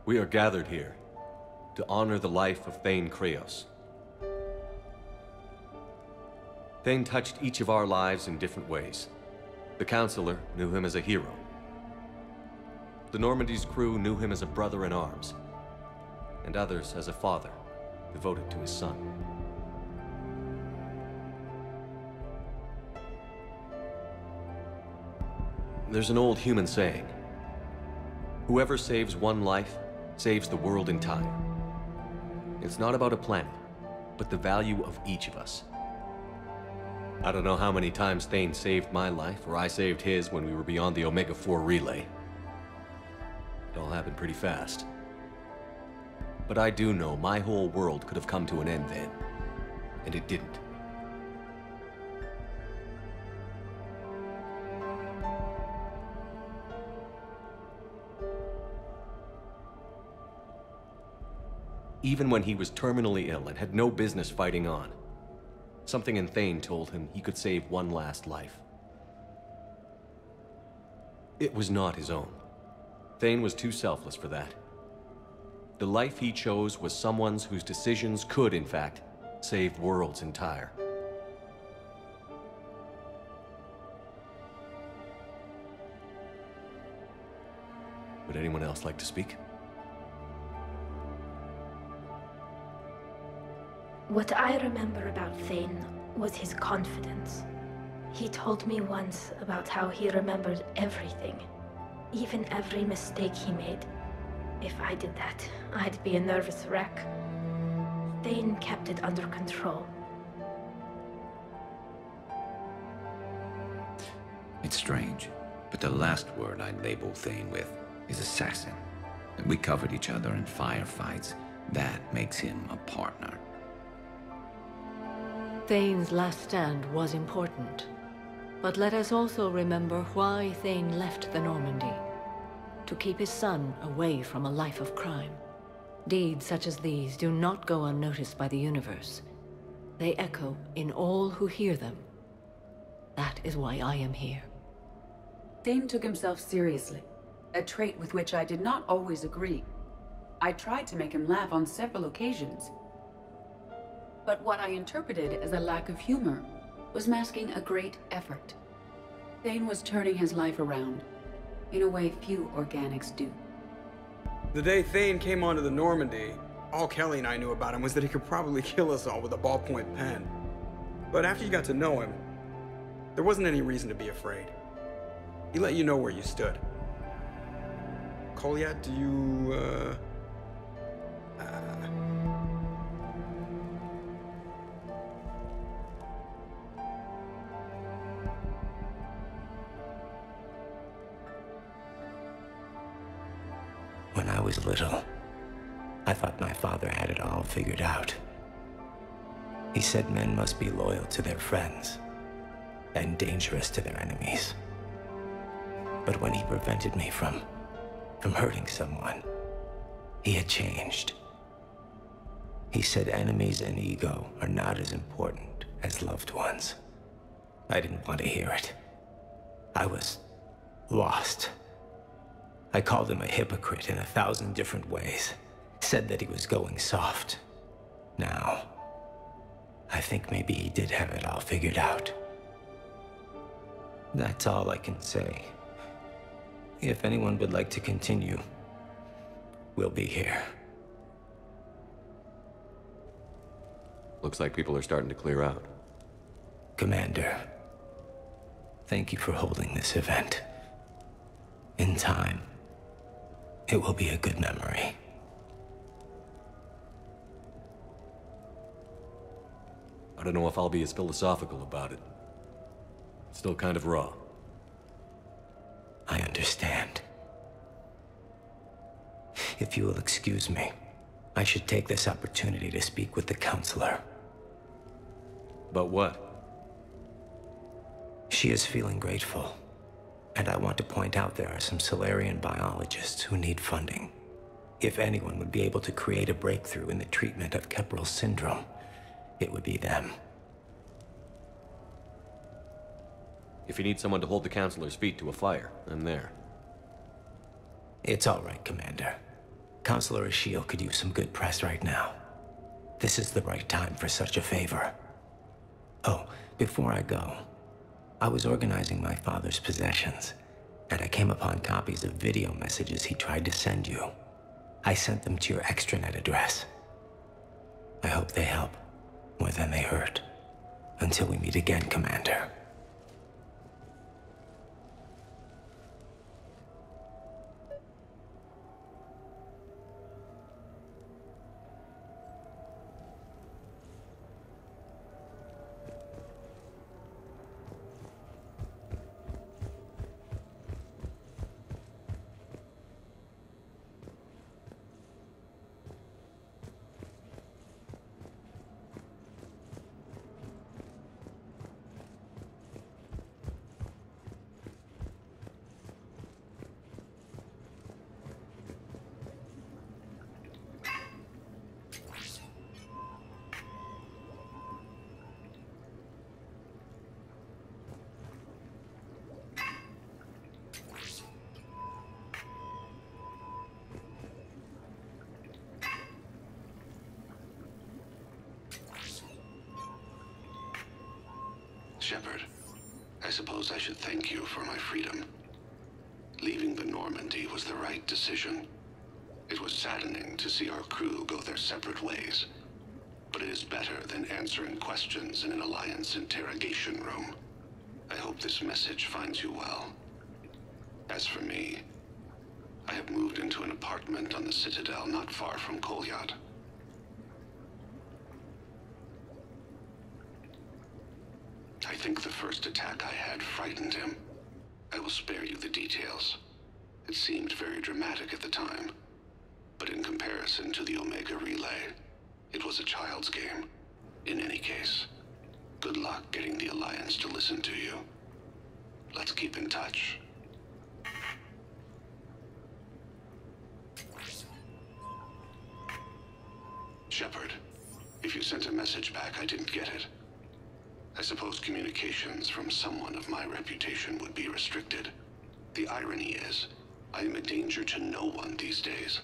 We are gathered here to honor the life of Thane Kreos. Thane touched each of our lives in different ways. The Counselor knew him as a hero. The Normandy's crew knew him as a brother in arms, and others as a father devoted to his son. There's an old human saying, whoever saves one life saves the world entire. It's not about a planet, but the value of each of us. I don't know how many times Thane saved my life, or I saved his when we were beyond the Omega-4 relay. It all happened pretty fast. But I do know my whole world could have come to an end then, and it didn't. Even when he was terminally ill and had no business fighting on, something in Thane told him he could save one last life. It was not his own. Thane was too selfless for that. The life he chose was someone's whose decisions could, in fact, save worlds entire. Would anyone else like to speak? What I remember about Thane was his confidence. He told me once about how he remembered everything, even every mistake he made. If I did that, I'd be a nervous wreck. Thane kept it under control. It's strange, but the last word I'd label Thane with is assassin. We covered each other in firefights. That makes him a partner. Thane's last stand was important, but let us also remember why Thane left the Normandy. To keep his son away from a life of crime. Deeds such as these do not go unnoticed by the universe. They echo in all who hear them. That is why I am here. Thane took himself seriously, a trait with which I did not always agree. I tried to make him laugh on several occasions. But what I interpreted as a lack of humor was masking a great effort. Thane was turning his life around, in a way few organics do. The day Thane came onto the Normandy, all Kelly and I knew about him was that he could probably kill us all with a ballpoint pen. But after you got to know him, there wasn't any reason to be afraid. He let you know where you stood. Kolyat, do you, When I was little, I thought my father had it all figured out. He said men must be loyal to their friends and dangerous to their enemies. But when he prevented me from hurting someone, he had changed. He said enemies and ego are not as important as loved ones. I didn't want to hear it. I was lost. I called him a hypocrite in 1,000 different ways. Said that he was going soft. Now, I think maybe he did have it all figured out. That's all I can say. If anyone would like to continue, we'll be here. Looks like people are starting to clear out. Commander, thank you for holding this event. In time, it will be a good memory. I don't know if I'll be as philosophical about it. It's still kind of raw. I understand. If you will excuse me, I should take this opportunity to speak with the Counselor. About what? She is feeling grateful, and I want to point out there are some Solarian biologists who need funding. If anyone would be able to create a breakthrough in the treatment of Keppel's syndrome, it would be them. If you need someone to hold the Counselor's feet to a fire, I'm there. It's all right, Commander. Counselor Ashiel could use some good press right now. This is the right time for such a favor. Oh, before I go, I was organizing my father's possessions, and I came upon copies of video messages he tried to send you. I sent them to your extranet address. I hope they help, more than they hurt. Until we meet again, Commander. Shepard, I suppose I should thank you for my freedom. Leaving the Normandy was the right decision. It was saddening to see our crew go their separate ways, but it is better than answering questions in an Alliance interrogation room. I hope this message finds you well. As for me, I have moved into an apartment on the Citadel not far from Kolyat. I think the first attack I had frightened him. I will spare you the details. It seemed very dramatic at the time, but in comparison to the Omega Relay, it was a child's game. In any case, good luck getting the Alliance to listen to you. Let's keep in touch. Shepard, if you sent a message back, I didn't get it. I suppose communications from someone of my reputation would be restricted. The irony is, I am a danger to no one these days.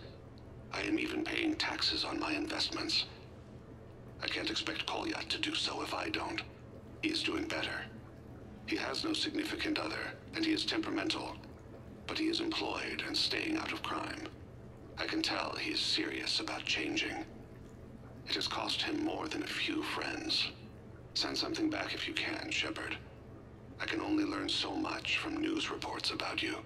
I am even paying taxes on my investments. I can't expect Kolyat to do so if I don't. He is doing better. He has no significant other, and he is temperamental, but he is employed and staying out of crime. I can tell he is serious about changing. It has cost him more than a few friends. Send something back if you can, Shepard. I can only learn so much from news reports about you.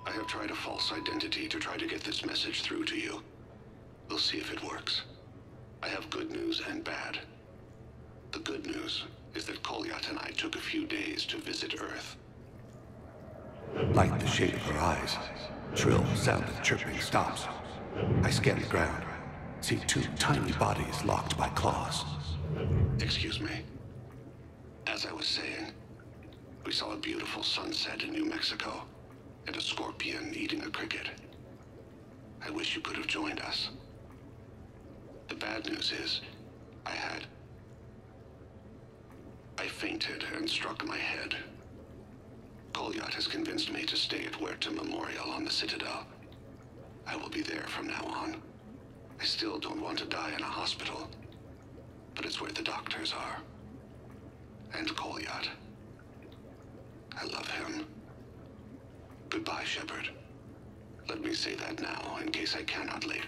I have tried a false identity to try to get this message through to you. We'll see if it works. I have good news and bad. The good news is that Kolyat and I took a few days to visit Earth. Like the shade of her eyes. Shrill sound of chirping stops. I scan the ground. See two tiny bodies locked by claws. Excuse me. As I was saying, we saw a beautiful sunset in New Mexico, and a scorpion eating a cricket. I wish you could have joined us. The bad news is, I fainted and struck my head. Kolyat has convinced me to stay at Huerta Memorial on the Citadel. I will be there from now on. I still don't want to die in a hospital, but it's where the doctors are. And Kolyat. I love him. Goodbye, Shepard. Let me say that now, in case I cannot later.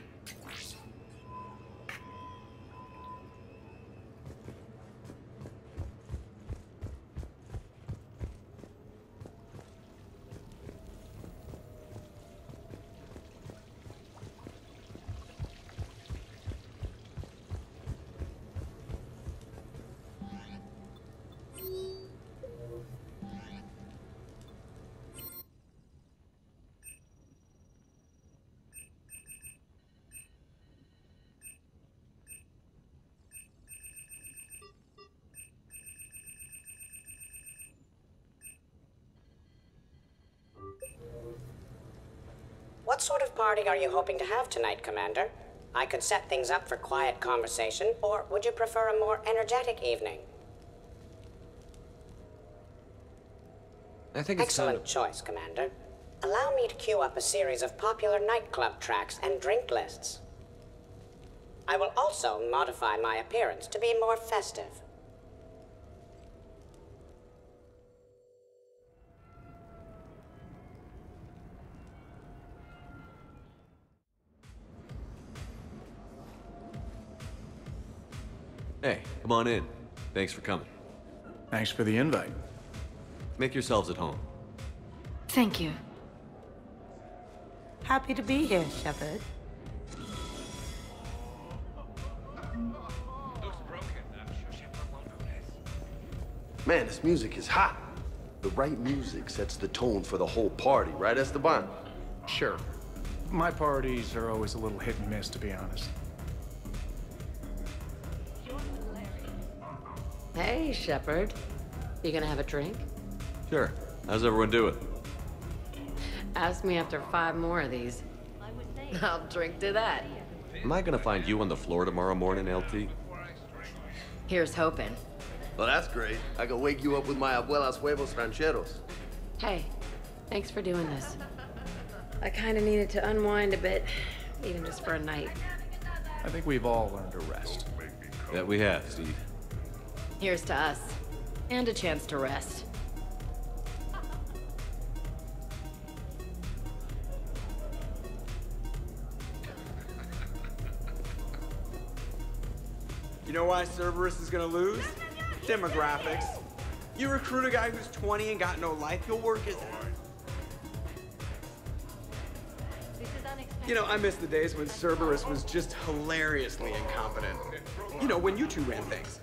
What sort of party are you hoping to have tonight, Commander? I could set things up for quiet conversation, or would you prefer a more energetic evening? I think it's Excellent choice, Commander. Allow me to queue up a series of popular nightclub tracks and drink lists. I will also modify my appearance to be more festive. Hey, come on in. Thanks for coming. Thanks for the invite. Make yourselves at home. Thank you. Happy to be here, Shepard. Man, this music is hot. The right music sets the tone for the whole party, right, Esteban? Sure. My parties are always a little hit and miss, to be honest. Hey, Shepard. You gonna have a drink? Sure. How's everyone doing? Ask me after 5 more of these. I'll drink to that. Am I gonna find you on the floor tomorrow morning, LT? Here's hoping. Well, that's great. I can wake you up with my abuela's huevos rancheros. Hey, thanks for doing this. I kinda needed to unwind a bit, even just for a night. I think we've all learned to rest. That we have, Steve. Here's to us. And a chance to rest. You know why Cerberus is gonna lose? Demographics. You recruit a guy who's 20 and got no life, he'll work his ass. You know, I miss the days when Cerberus was just hilariously incompetent. You know, when you two ran things.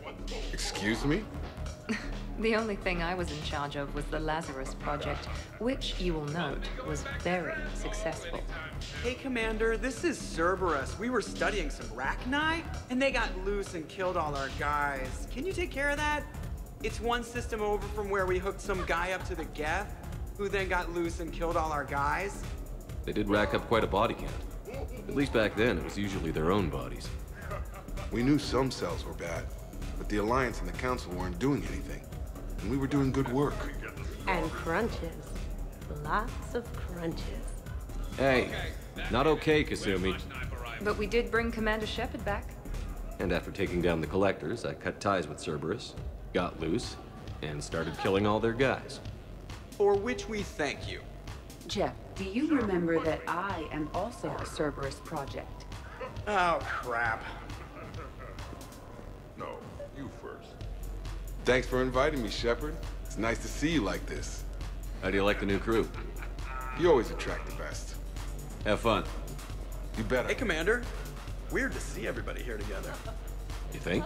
Excuse me? The only thing I was in charge of was the Lazarus Project, which, you will note, was very successful. Hey, Commander, this is Cerberus. We were studying some Rachni, and they got loose and killed all our guys. Can you take care of that? It's one system over from where we hooked some guy up to the Geth, who then got loose and killed all our guys. They did rack up quite a body count. At least back then, it was usually their own bodies. We knew some cells were bad, but the Alliance and the Council weren't doing anything. And we were doing good work. And crunches. Lots of crunches. Hey, not okay, Kasumi. But we did bring Commander Shepard back. And after taking down the Collectors, I cut ties with Cerberus, got loose, and started killing all their guys. For which we thank you. Jeff, do you remember that I am also a Cerberus project? Oh, crap. No, you first. Thanks for inviting me, Shepard. It's nice to see you like this. How do you like the new crew? You always attract the best. Have fun. You better. Hey, Commander. Weird to see everybody here together. You think?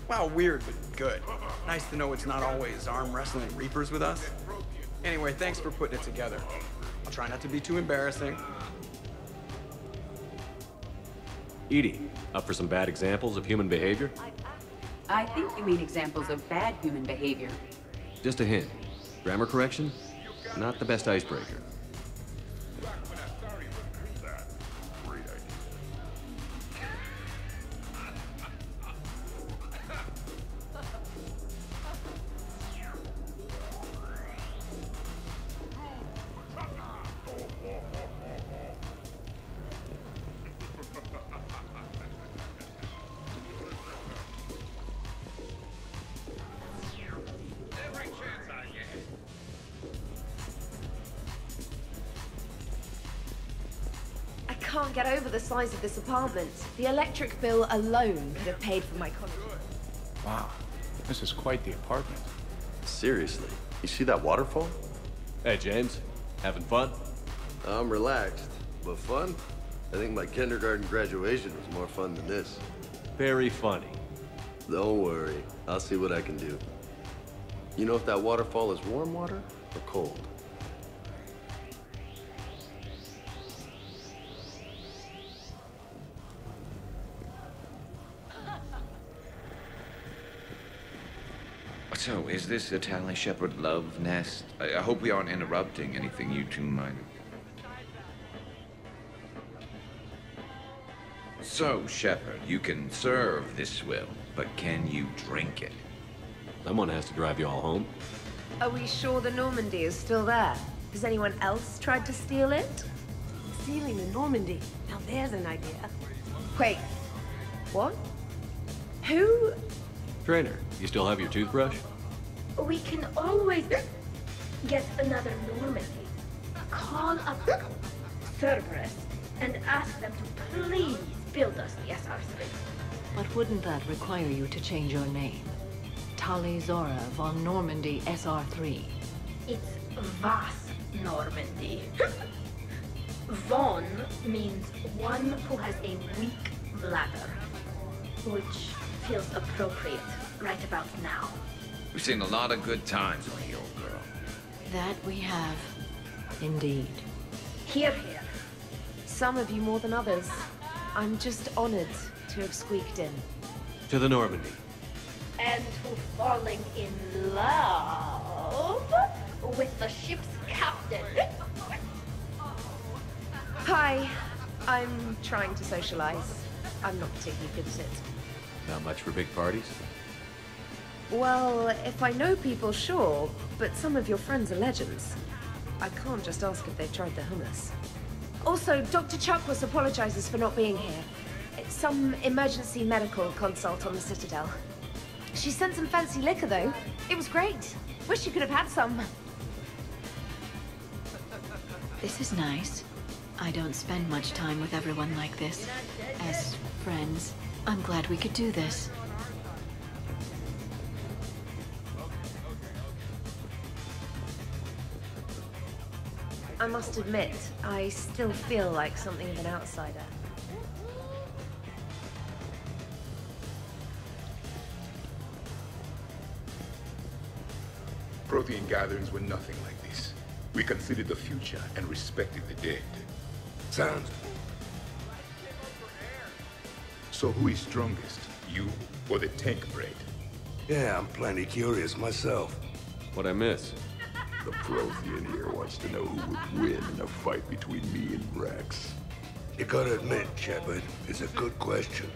Well, weird, but good. Nice to know it's not always arm wrestling Reapers with us. Anyway, thanks for putting it together. I'll try not to be too embarrassing. Edie, up for some bad examples of human behavior? I think you mean examples of bad human behavior. Just a hint. Grammar correction? Not the best icebreaker. I can't get over the size of this apartment. The electric bill alone could have paid for my college. Wow, this is quite the apartment. Seriously, you see that waterfall? Hey, James. Having fun? I'm relaxed, but fun? I think my kindergarten graduation was more fun than this. Very funny. Don't worry, I'll see what I can do. You know if that waterfall is warm water or cold? So, is this a Tally Shepard love nest? I hope we aren't interrupting anything you two might... So, Shepard, you can serve this swill, but can you drink it? Someone has to drive you all home. Are we sure the Normandy is still there? Has anyone else tried to steal it? Stealing the Normandy. Now there's an idea. Wait, what? Who? Trainer, you still have your toothbrush? We can always get another Normandy. Call up Cerberus and ask them to please build us the SR3. But wouldn't that require you to change your name? Tali Zora von Normandy SR3. It's Vas Normandy. Von means one who has a weak bladder, which feels appropriate right about now. We've seen a lot of good times with the old girl. That we have, indeed. Hear, hear. Some of you more than others. I'm just honored to have squeaked in. To the Normandy. And to falling in love with the ship's captain. Hi. I'm trying to socialize. I'm not particularly good at it. Not much for big parties? Well, if I know people, sure. But some of your friends are legends. I can't just ask if they've tried the hummus. Also, Dr. Chuckworth apologizes for not being here. It's some emergency medical consult on the Citadel. She sent some fancy liquor, though. It was great. Wish you could have had some. This is nice. I don't spend much time with everyone like this. As friends, I'm glad we could do this. I must admit, I still feel like something of an outsider. Protean gatherings were nothing like this. We considered the future and respected the dead. Sounds... So who is strongest? You or the tank bread? Yeah, I'm plenty curious myself. What'd I miss? The Prothean here wants to know who would win in a fight between me and Rex. You gotta admit, Shepard, it's a good question.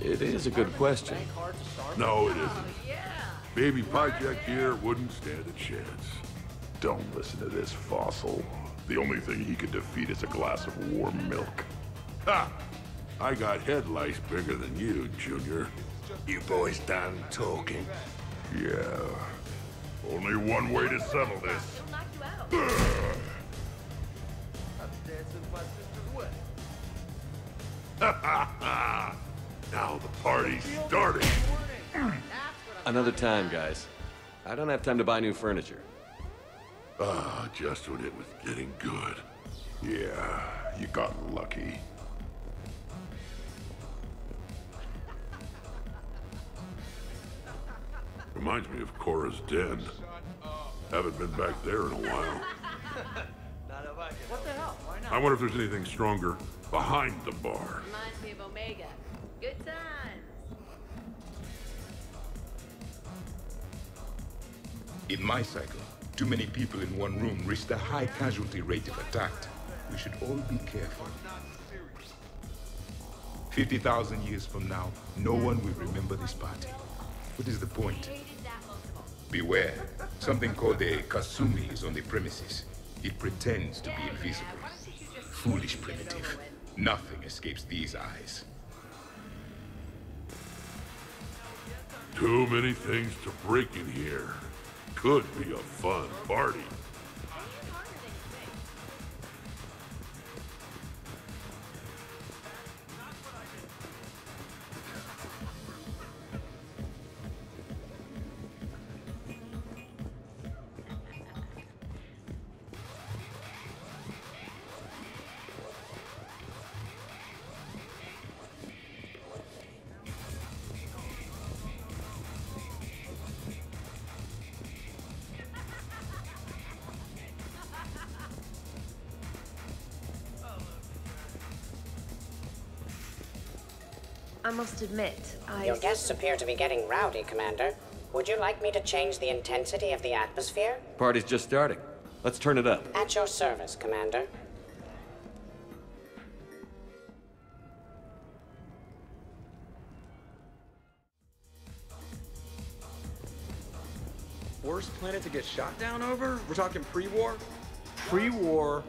It is a good question. No, it isn't. Baby Project here wouldn't stand a chance. Don't listen to this fossil. The only thing he could defeat is a glass of warm milk. Ha! I got head lice bigger than you, Junior. You boys done talking? Yeah. Only one way to settle this. Now the party's starting. Another time, guys. I don't have time to buy new furniture. Just when it was getting good. Yeah, you got lucky. Reminds me of Cora's den. Haven't been back there in a while. What the hell? Why not? I wonder if there's anything stronger behind the bar. Reminds me of Omega. Good times. In my cycle, too many people in one room risked a high casualty rate if attacked. We should all be careful. 50,000 years from now, no one will remember this party. What is the point? Beware. Something called a Kasumi is on the premises. It pretends to be invisible. Foolish primitive. Nothing escapes these eyes. Too many things to break in here. Could be a fun party. I must admit, Your guests appear to be getting rowdy, Commander. Would you like me to change the intensity of the atmosphere? Party's just starting. Let's turn it up. At your service, Commander. Worst planet to get shot down over? We're talking pre-war? Pre-war,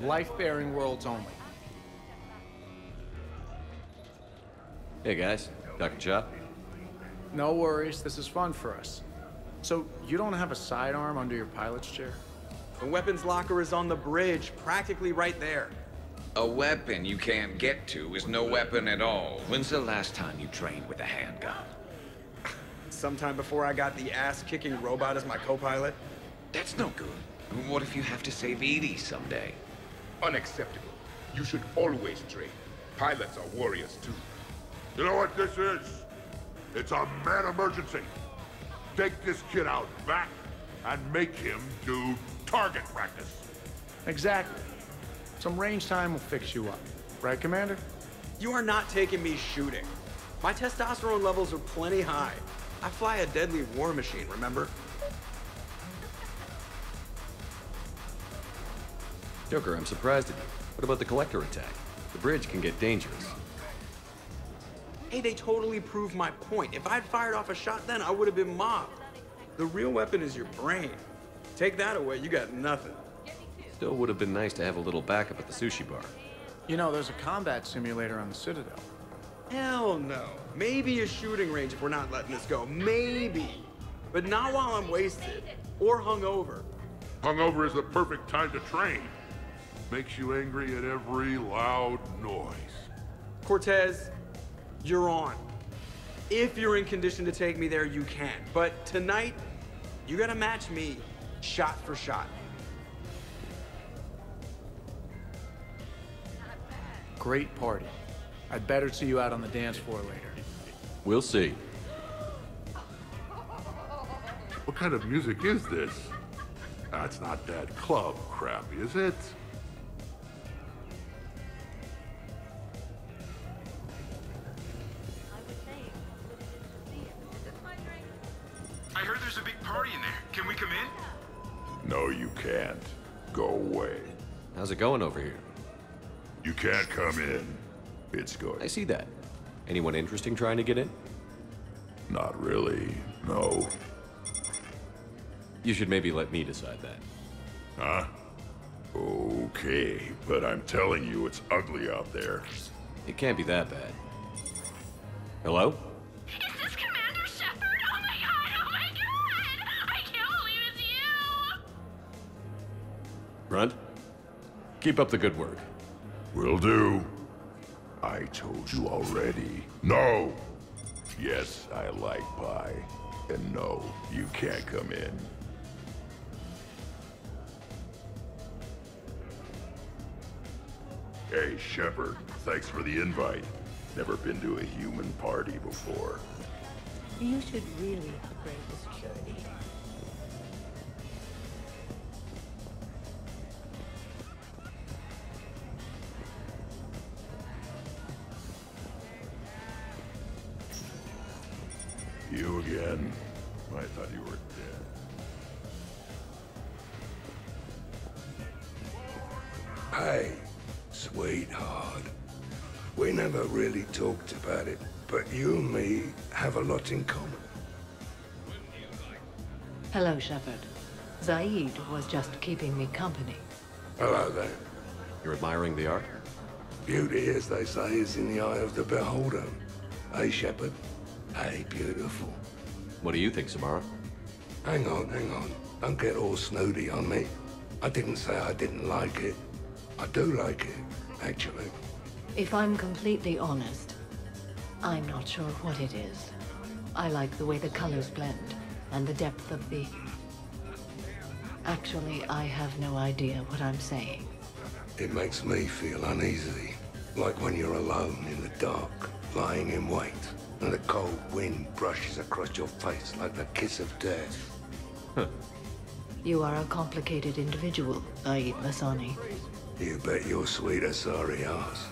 life-bearing worlds only. Hey guys, Dr. Chop. No worries, this is fun for us. So, you don't have a sidearm under your pilot's chair? The weapons locker is on the bridge, practically right there. A weapon you can't get to is no weapon at all. When's the last time you trained with a handgun? Sometime before I got the ass-kicking robot as my co-pilot. That's no good. What if you have to save Edie someday? Unacceptable. You should always train. Pilots are warriors too. You know what this is? It's a mad emergency. Take this kid out back and make him do target practice. Exactly. Some range time will fix you up. Right, Commander? You are not taking me shooting. My testosterone levels are plenty high. I fly a deadly war machine, remember? Joker, I'm surprised at you. What about the collector attack? The bridge can get dangerous. Hey, they totally proved my point. If I'd fired off a shot then, I would have been mobbed. The real weapon is your brain. Take that away, you got nothing. Still would have been nice to have a little backup at the sushi bar. You know, there's a combat simulator on the Citadel. Hell no. Maybe a shooting range if we're not letting this go. Maybe. But not while I'm wasted. Or hungover. Hungover is the perfect time to train. Makes you angry at every loud noise. Cortez, you're on. If you're in condition to take me there, you can. But tonight, you gotta match me shot for shot. Great party. I'd better see you out on the dance floor later. We'll see. What kind of music is this? That's not that club crap, is it? I heard there's a big party in there. Can we come in? No, you can't. Go away. How's it going over here? You can't come in. It's good. I see that. Anyone interesting trying to get in? Not really, no. You should maybe let me decide that. Huh? Okay, but I'm telling you, it's ugly out there. It can't be that bad. Hello? Is this Commander Shepard? Oh my god! I can't believe it's you! Grunt? Keep up the good work. Will do. I told you already. No! Yes, I like pie. And no, you can't come in. Hey, Shepard, thanks for the invite. Never been to a human party before. You should really upgrade the security. You again? I thought you were dead. Hey, sweetheart. We never really talked about it, but you and me have a lot in common. Hello, Shepard. Zaid was just keeping me company. Hello there. You're admiring the art? Beauty, as they say, is in the eye of the beholder. Hey, Shepard. Hey, beautiful. What do you think, Samara? Hang on. Don't get all snooty on me. I didn't say I didn't like it. I do like it, actually. If I'm completely honest, I'm not sure what it is. I like the way the colors blend, and the depth of the... Actually, I have no idea what I'm saying. It makes me feel uneasy. Like when you're alone in the dark, lying in wait, and the cold wind brushes across your face like the kiss of death. You are a complicated individual, Zaid Masani. You bet your sweeter sorry ass.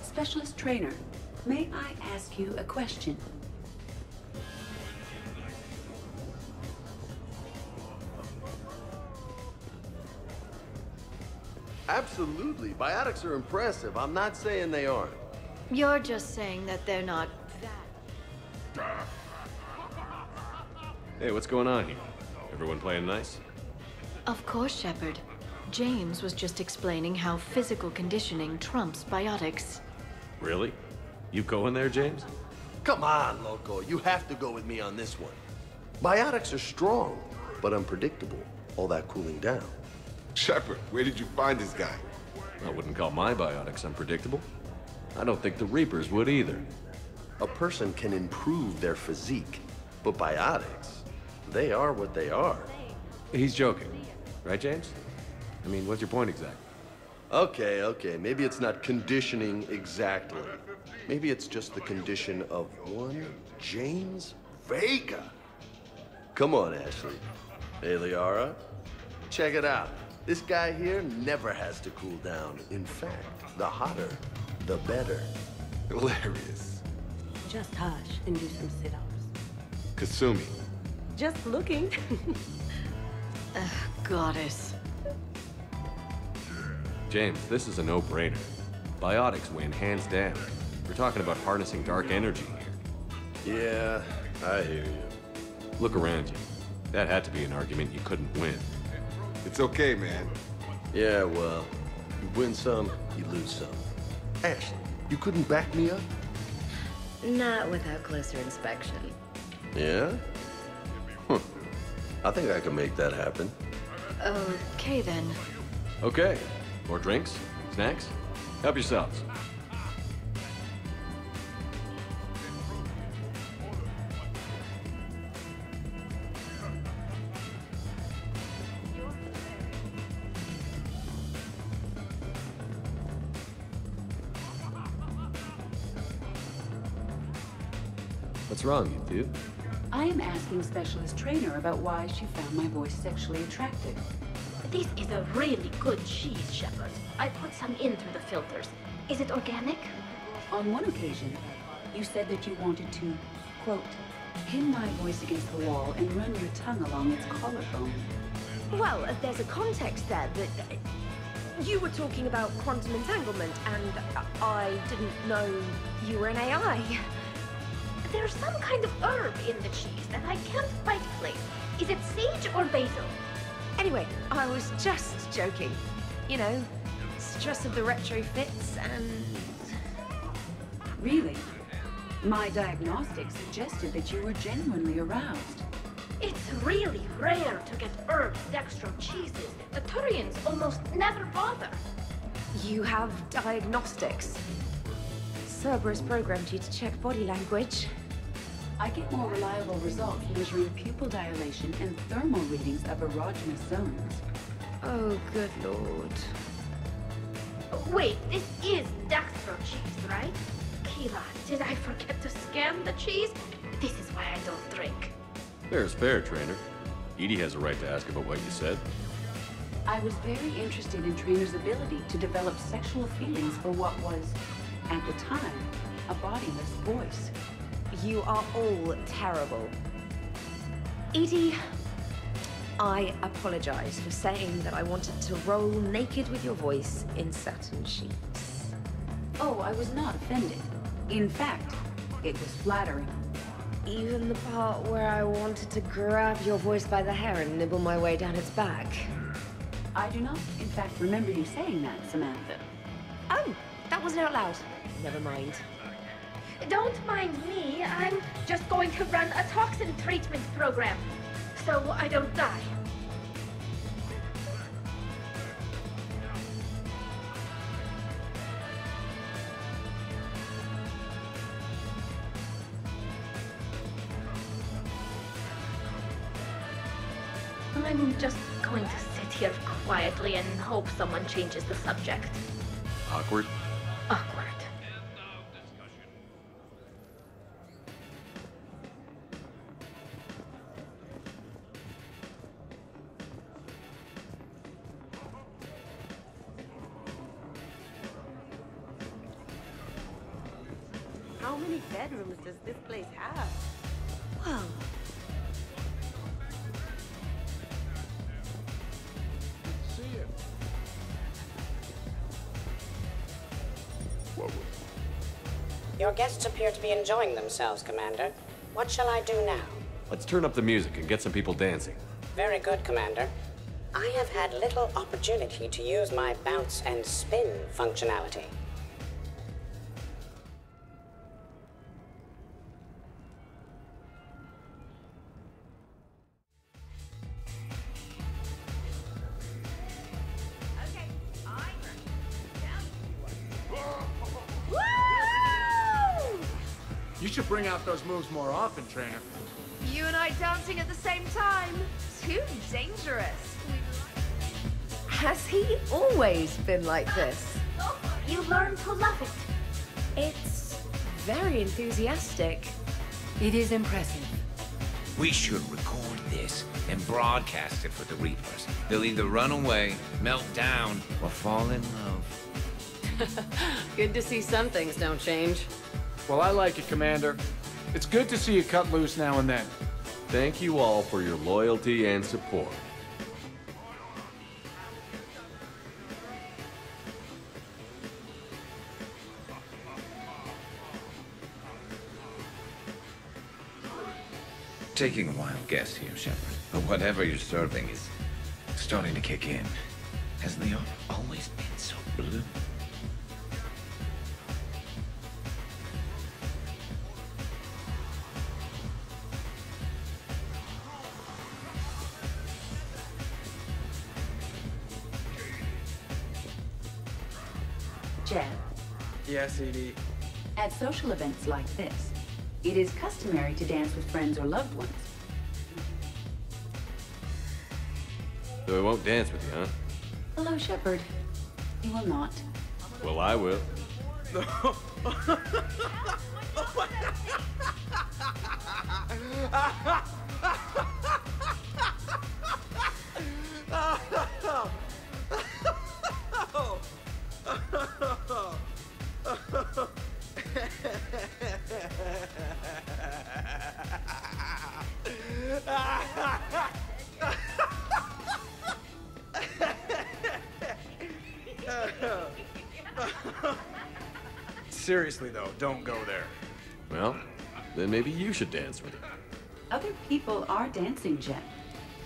Specialist trainer, may I ask you a question? Absolutely. Biotics are impressive. I'm not saying they aren't. You're just saying that they're not Hey, what's going on here? Everyone playing nice? Of course, Shepard. James was just explaining how physical conditioning trumps biotics. Really? You going there, James? Come on, Loco. You have to go with me on this one. Biotics are strong, but unpredictable. All that cooling down. Shepard, where did you find this guy? I wouldn't call my biotics unpredictable. I don't think the Reapers would either. A person can improve their physique, but biotics, they are what they are. He's joking. Right, James? I mean, what's your point exactly? Okay. Maybe it's not conditioning exactly. Maybe it's just the condition of one James Vega. Come on, Ashley. Hey, Liara. Check it out. This guy here never has to cool down. In fact, the hotter, the better. Hilarious. Just hush and do some sit-ups. Kasumi. Just looking. Goddess. James, this is a no-brainer. Biotics win, hands down. We're talking about harnessing dark energy here. Yeah, I hear you. Look around you. That had to be an argument you couldn't win. It's okay, man. Yeah, well, you win some, you lose some. Ashley, you couldn't back me up? Not without closer inspection. Yeah? Huh. I think I can make that happen. Okay, then. Okay. More drinks? Snacks? Help yourselves. What's wrong, you two? I am asking Specialist Trainer about why she found my voice sexually attractive. This is a really good cheese, Shepard. I put some in through the filters. Is it organic? On one occasion, you said that you wanted to, quote, pin my voice against the wall and run your tongue along its collarbone. Well, there's a context there that you were talking about quantum entanglement, and I didn't know you were an AI. There's some kind of herb in the cheese that I can't quite place. Is it sage or basil? Anyway, I was just joking. You know, stress of the retrofits and... Really? My diagnostics suggested that you were genuinely aroused. It's really rare to get herbs dextro cheeses. The Turians almost never bother. You have diagnostics. Cerberus programmed you to check body language. I get more reliable results measuring pupil dilation and thermal readings of erogenous zones. Oh, good lord. Wait, this is dextro cheese, right? Keela, did I forget to scan the cheese? This is why I don't drink. Fair is fair, Trainer. Edie has a right to ask about what you said. I was very interested in Trainer's ability to develop sexual feelings for what was, at the time, a bodiless voice. You are all terrible. Edie, I apologize for saying that I wanted to roll naked with your voice in satin sheets. Oh, I was not offended. In fact, it was flattering. Even the part where I wanted to grab your voice by the hair and nibble my way down its back. I do not, in fact, remember you saying that, Samantha. Oh, that wasn't out loud. Never mind. Don't mind me. I'm just going to run a toxin treatment program, so I don't die. I'm just going to sit here quietly and hope someone changes the subject. Awkward? Awkward. How many bedrooms does this place have? Well, See you. Your guests appear to be enjoying themselves, Commander. What shall I do now? Let's turn up the music and get some people dancing. Very good, Commander. I have had little opportunity to use my bounce and spin functionality. You should bring out those moves more often, trainer. You and I dancing at the same time? Too dangerous. Has he always been like this? You learn to love it. It's very enthusiastic. It is impressive. We should record this and broadcast it for the Reapers. They'll either run away, melt down, or fall in love. Good to see some things don't change. Well, I like it, Commander. It's good to see you cut loose now and then. Thank you all for your loyalty and support. Taking a wild guess here, Shepard, but whatever you're serving is starting to kick in. Has Leon always been so blue? Jeff, Yes, Edie. at social events like this, it is customary to dance with friends or loved ones. So I won't dance with you, huh? Hello, Shepard. You will not. Well, I will. Seriously, though, don't go there. Well, then maybe you should dance with her. Other people are dancing, Jeff.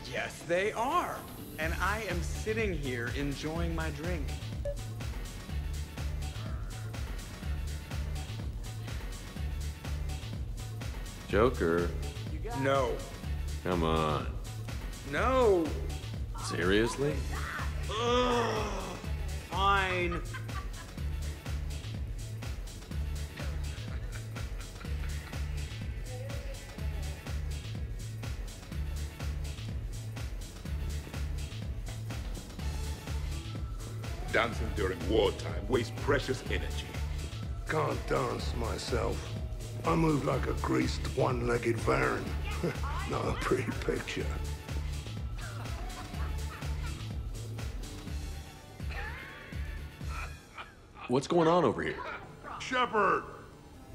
Yes, they are. And I am sitting here enjoying my drink. Joker. No. Come on. No. Seriously? Ugh. Fine. Dancing during wartime wastes precious energy. Can't dance myself. I move like a greased, one-legged Varan. Not a pretty picture. What's going on over here? Shepard!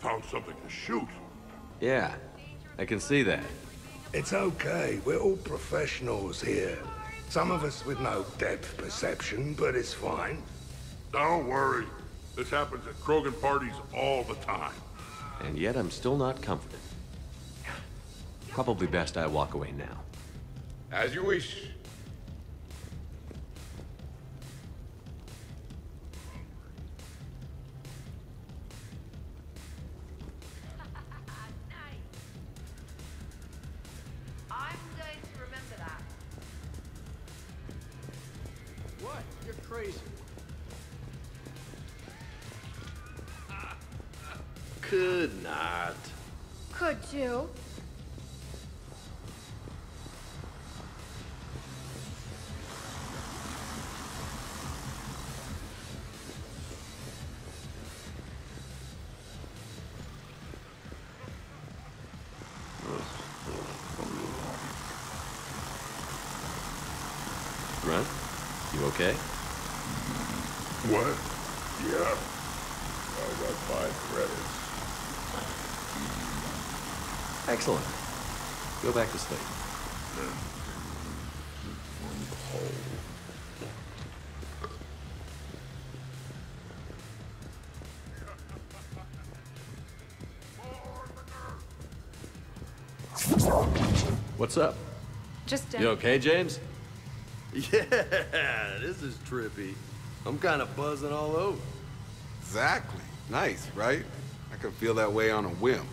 Found something to shoot. Yeah, I can see that. It's okay. We're all professionals here. Some of us with no depth perception, but it's fine. Don't worry. This happens at Krogan parties all the time. And yet I'm still not comforted. Probably best I walk away now. As you wish. I'm going to remember that. What? You're crazy. Could not. Could you? Run? You okay? What? Yeah. I got 5 credits. Excellent. Go back to sleep. What's up? Just, You okay, James? Yeah, this is trippy. I'm kind of buzzing all over. Exactly. Nice, right? I could feel that way on a whim.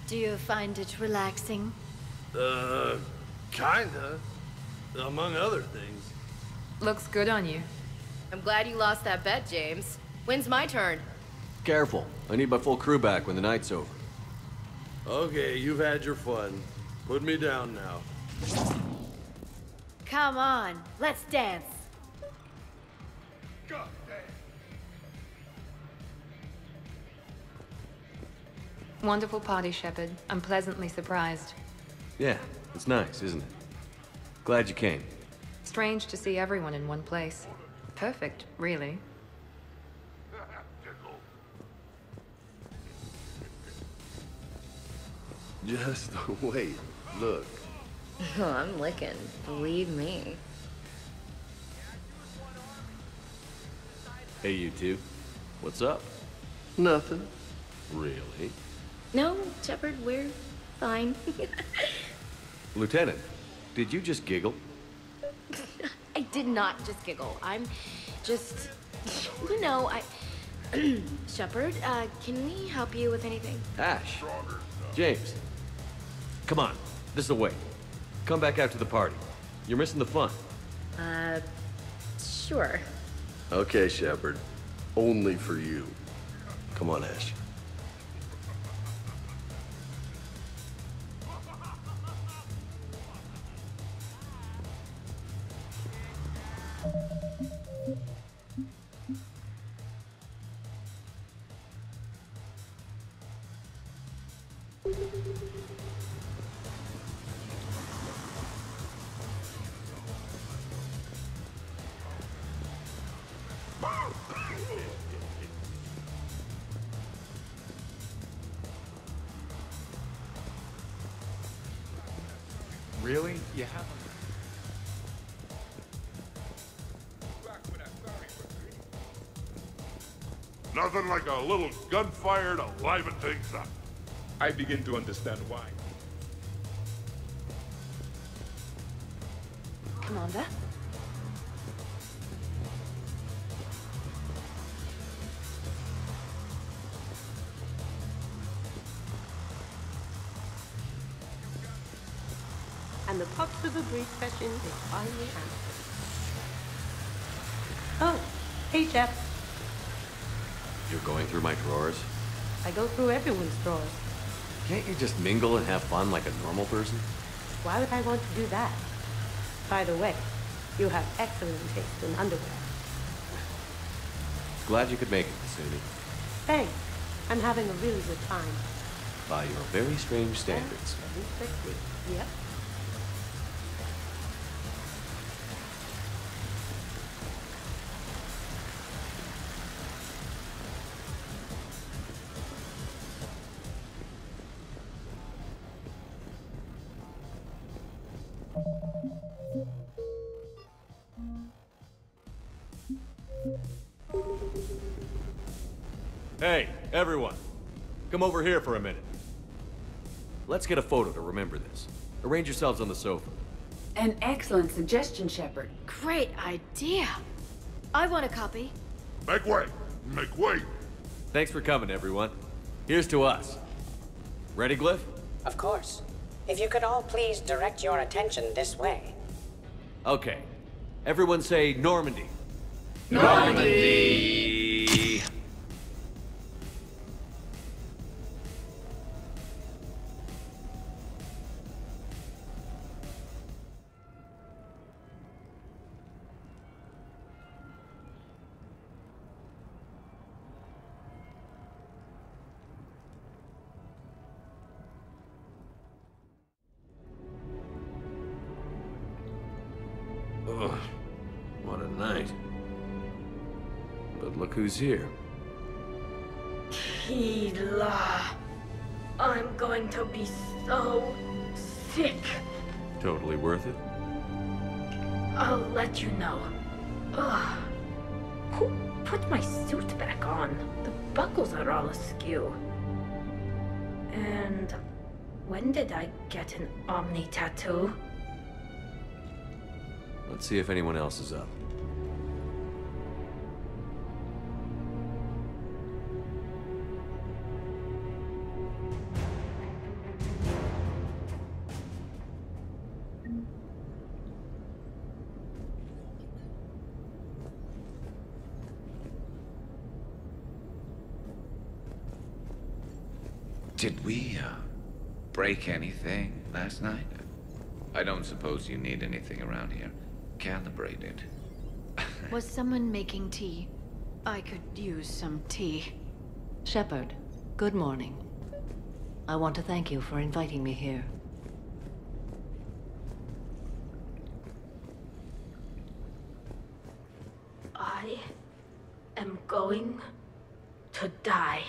Do you find it relaxing? Kinda. Among other things. looks good on you. I'm glad you lost that bet, James. When's my turn? Careful. I need my full crew back when the night's over. Okay, you've had your fun. Put me down now. Come on, let's dance. Wonderful party, Shepard. I'm pleasantly surprised. Yeah, it's nice, isn't it? Glad you came. Strange to see everyone in one place. Perfect, really. Just wait. Look. Oh, I'm licking. Believe me. Hey, you two. What's up? Nothing. Really? No, Shepard, we're fine. Lieutenant, did you just giggle? I did not just giggle. I'm just, you know, Shepard, can we help you with anything? Ash. James. Come on. This is the way. Come back out to the party. You're missing the fun. Sure. Okay, Shepard. Only for you. Come on, Ash. Really? You haven't? Nothing like a little gunfire to liven things up. I begin to understand why. Commander? And the Pops River Bridge session is finally answered. Oh, hey, Jeff. You're going through my drawers? I go through everyone's drawers. Can't you just mingle and have fun like a normal person? Why would I want to do that? By the way, you have excellent taste in underwear. Glad you could make it, Kasumi. Thanks. I'm having a really good time. By your very strange standards. Very sexy. Yep. Hey, everyone. Come over here for a minute. Let's get a photo to remember this. Arrange yourselves on the sofa. An excellent suggestion, Shepard. Great idea. I want a copy. Make way! Make way! Thanks for coming, everyone. Here's to us. Ready, Glyph? Of course. If you could all please direct your attention this way. Okay. Everyone say Normandy. Normandy! Ugh, what a night. But look who's here. Hila. I'm going to be so sick. Totally worth it? I'll let you know. Ugh. Who put my suit back on? The buckles are all askew. And When did I get an Omni tattoo? Let's see if anyone else is up. Did we, break anything last night? I don't suppose you need anything around here. Calibrated. Was someone making tea? I could use some tea. Shepard, good morning. I want to thank you for inviting me here. I am going to die.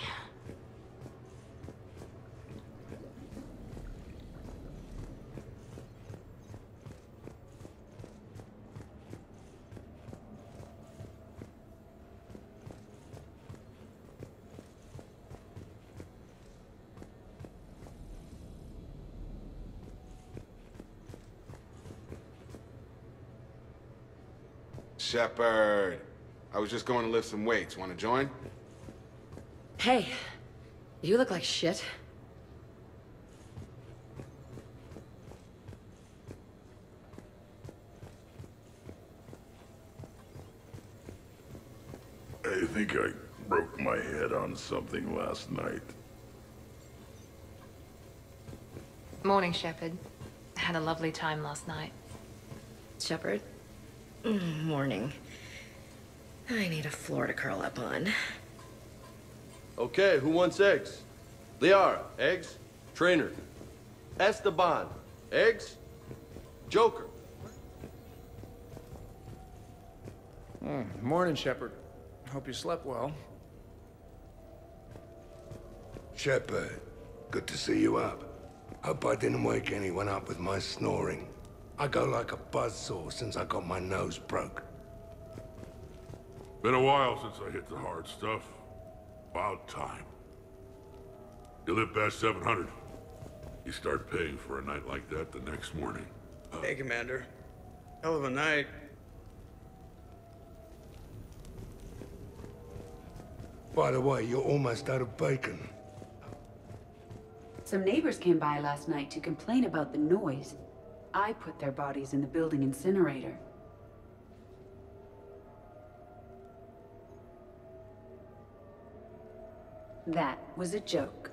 Shepard, I was just going to lift some weights. Want to join? Hey, you look like shit. I think I broke my head on something last night. Morning, Shepard. Had a lovely time last night. Shepard? Morning. I need a floor to curl up on. Okay, who wants eggs? Liara, eggs? Trainer. Esteban, eggs? Joker. Morning, Shepard. Hope you slept well. Shepard, good to see you up. Hope I didn't wake anyone up with my snoring. I go like a buzzsaw since I got my nose broke. Been a while since I hit the hard stuff. About time. You live past 700. You start paying for a night like that the next morning. Hey, Commander. Hell of a night. By the way, you're almost out of bacon. Some neighbors came by last night to complain about the noise. I put their bodies in the building incinerator. That was a joke.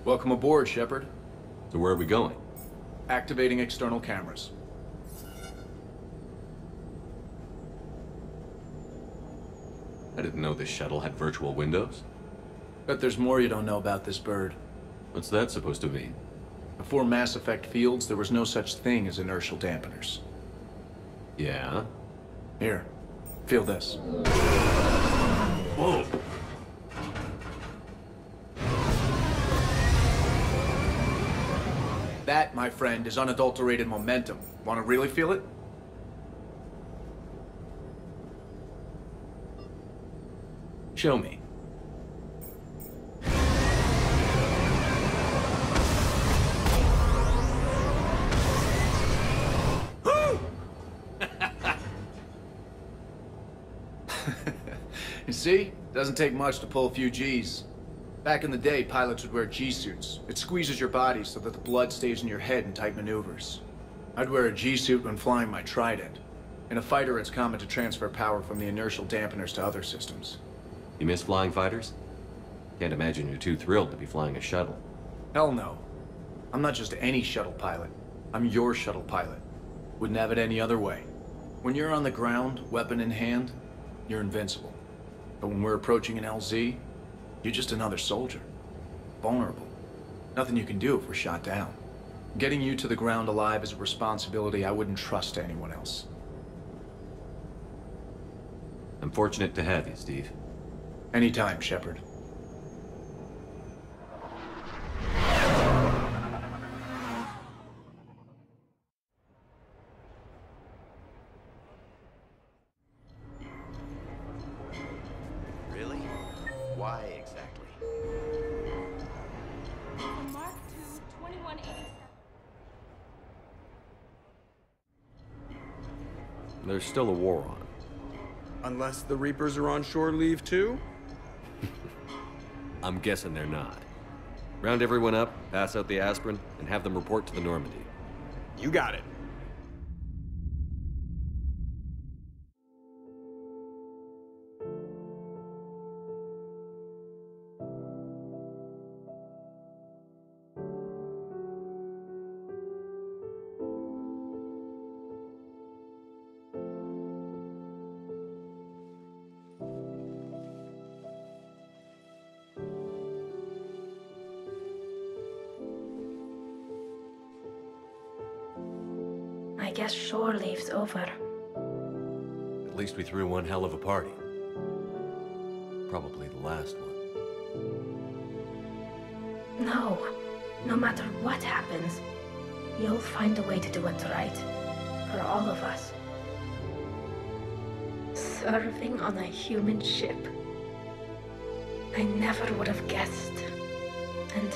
Welcome aboard, Shepard. So where are we going? Activating external cameras. I didn't know this shuttle had virtual windows. Bet there's more you don't know about this bird. What's that supposed to mean? Before Mass Effect fields, there was no such thing as inertial dampeners. Yeah? Here, feel this. Whoa! That, my friend, is unadulterated momentum. Want to really feel it? Show me. You see? Doesn't take much to pull a few Gs. Back in the day, pilots would wear G-suits. It squeezes your body so that the blood stays in your head in tight maneuvers. I'd wear a G-suit when flying my Trident. In a fighter, it's common to transfer power from the inertial dampeners to other systems. You miss flying fighters? Can't imagine you're too thrilled to be flying a shuttle. Hell no. I'm not just any shuttle pilot. I'm your shuttle pilot. Wouldn't have it any other way. When you're on the ground, weapon in hand, you're invincible. But when we're approaching an LZ, you're just another soldier. Vulnerable. Nothing you can do if we're shot down. Getting you to the ground alive is a responsibility I wouldn't trust to anyone else. I'm fortunate to have you, Steve. Anytime, Shepard. Really? Why exactly? Mark 2, 2187. There's still a war on. Unless the Reapers are on shore leave too? I'm guessing they're not. Round everyone up, pass out the aspirin, and have them report to the Normandy. You got it. I guess shore leave's over. At least we threw one hell of a party. Probably the last one. No. No matter what happens, you'll find a way to do it right. For all of us. Serving on a human ship. I never would have guessed. And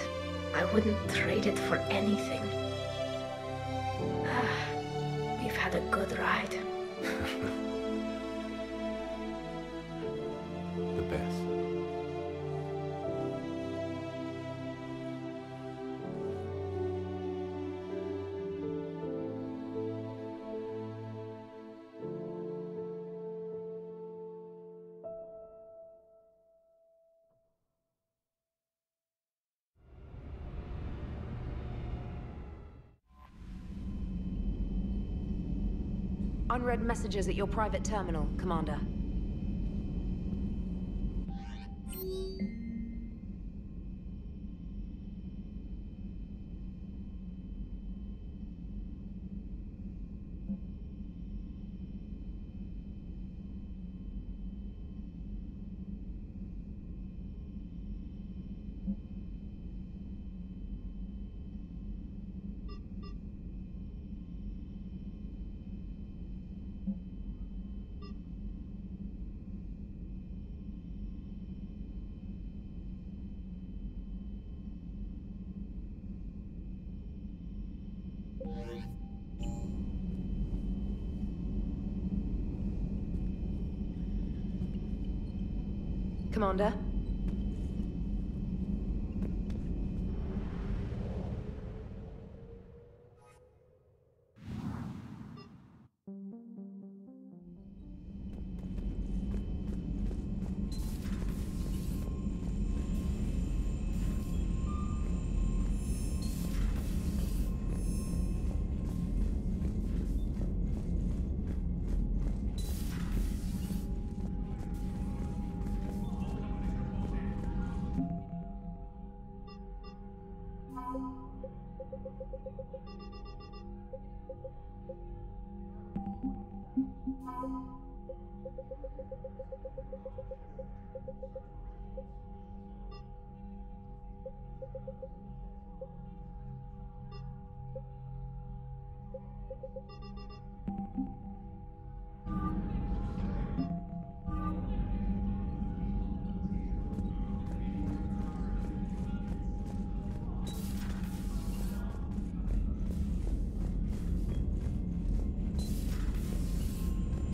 I wouldn't trade it for anything. We've had a good ride. The best. Unread messages at your private terminal, Commander. Commander?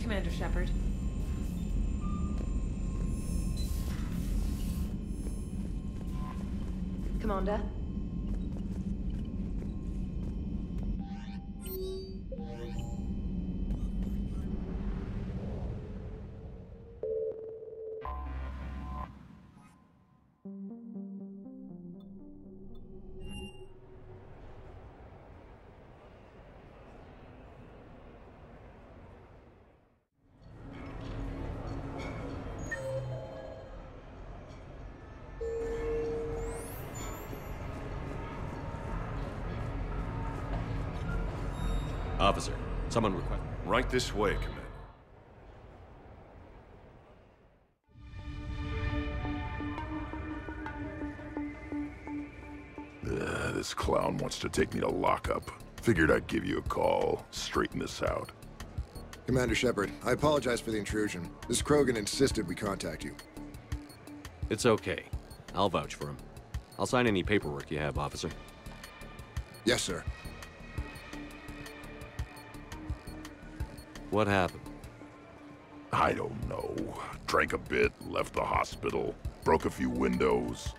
Commander Shepard. Commander? Officer, someone request... Right this way, Commander. This clown wants to take me to lockup. Figured I'd give you a call, straighten this out. Commander Shepard, I apologize for the intrusion. Miss Krogan insisted we contact you. It's okay. I'll vouch for him. I'll sign any paperwork you have, officer. Yes, sir. What happened? I don't know. Drank a bit, left the hospital, broke a few windows.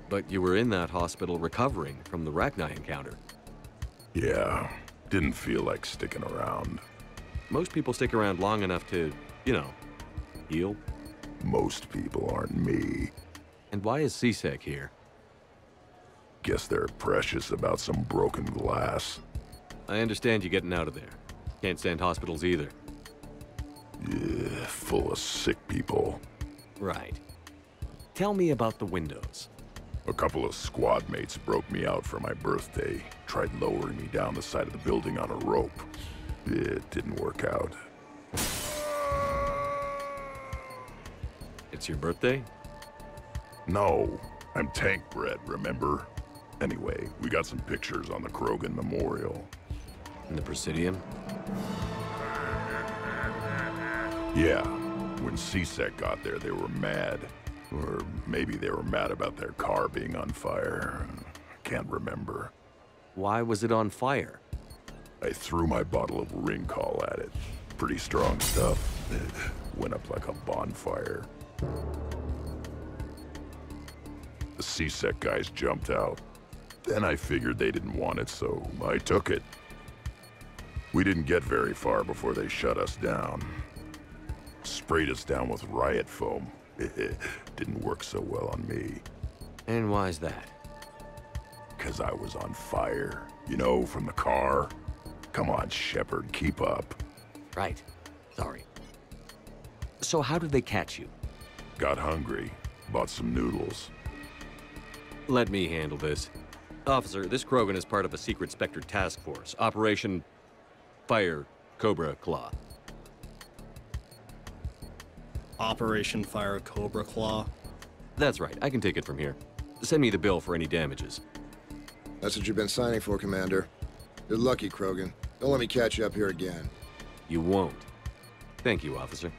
But you were in that hospital recovering from the Rachni encounter. Yeah, didn't feel like sticking around. Most people stick around long enough to, you know, heal. Most people aren't me. And why is CSEC here? Guess they're precious about some broken glass. I understand you getting out of there. Can't stand hospitals either. Yeah, full of sick people. Right. Tell me about the windows. A couple of squad mates broke me out for my birthday. Tried lowering me down the side of the building on a rope. It didn't work out. It's your birthday? No, I'm tank bred, remember? Anyway, we got some pictures on the Krogan Memorial. In the Presidium? Yeah, when CSEC got there, they were mad. Or maybe they were mad about their car being on fire. Can't remember. Why was it on fire? I threw my bottle of Ringcall at it. Pretty strong stuff. It went up like a bonfire. The CSEC guys jumped out. Then I figured they didn't want it, so I took it. We didn't get very far before they shut us down. Sprayed us down with riot foam. Didn't work so well on me. And why's that? 'Cause I was on fire. You know, from the car. Come on, Shepard, keep up. Right. Sorry. So how did they catch you? Got hungry. Bought some noodles. Let me handle this. Officer, this Krogan is part of a secret Spectre task force. Operation... Fire Cobra Claw. Operation Fire Cobra Claw? That's right. I can take it from here. Send me the bill for any damages. That's what you've been signing for, Commander. You're lucky, Krogan. Don't let me catch you up here again. You won't. Thank you, officer.